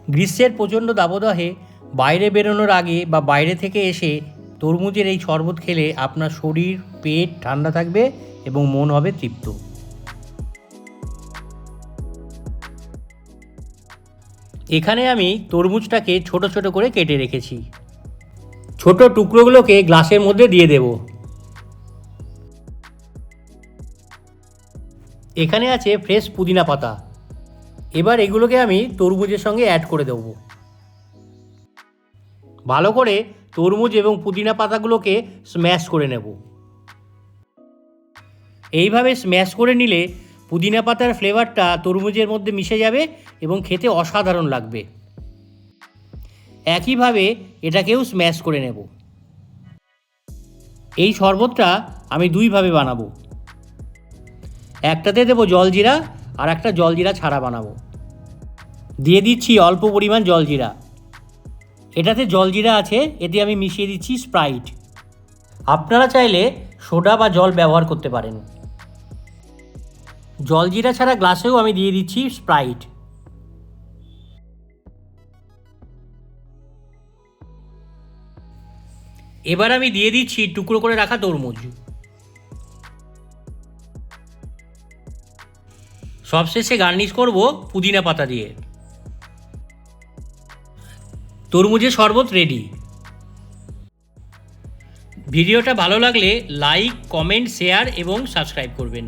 গ্রীষ্মের প্রচণ্ড দাবদাহে বাইরে বেরোনোর আগে বা বাইরে থেকে এসে তরমুজের এই শরবত খেলে আপনার শরীর পেট ঠান্ডা থাকবে এবং মন হবে তৃপ্ত। এখানে আমি তরমুজটাকে ছোট ছোট করে কেটে রেখেছি। ছোট টুকরোগুলোকে গ্লাসের মধ্যে দিয়ে দেব। এখানে আছে ফ্রেশ পুদিনা পাতা। এবার এগুলোকে আমি তরমুজের সঙ্গে অ্যাড করে দেব। ভালো করে তরমুজ এবং পুদিনা পাতাগুলোকে স্ম্যাশ করে নেব। এইভাবে স্ম্যাশ করে নিলে পুদিনা পাতার ফ্লেভারটা তরমুজের মধ্যে মিশে যাবে এবং খেতে অসাধারণ লাগবে। একইভাবে এটাকেও স্ম্যাশ করে নেব। এই শরবতটা আমি দুইভাবে বানাবো। একটাতে দেবো জলজিরা আর একটা জলজিরা ছাড়া বানাবো। দিয়ে দিচ্ছি অল্প পরিমাণ জলজিরা। এটাতে জলজিরা আছে, এতে আমি মিশিয়ে দিচ্ছি স্প্রাইট। আপনারা চাইলে সোডা বা জল ব্যবহার করতে পারেন। জলজিরা ছাড়া গ্লাসেও আমি দিয়ে দিচ্ছি স্প্রাইট। এবার আমি দিয়ে দিচ্ছি টুকরো করে রাখা তরমুজ। সবশেষে গার্নিশ করব পুদিনা পাতা দিয়ে। তরমুজের শরবত রেডি। ভিডিওটা ভালো লাগলে লাইক, কমেন্ট, শেয়ার এবং সাবস্ক্রাইব করবেন।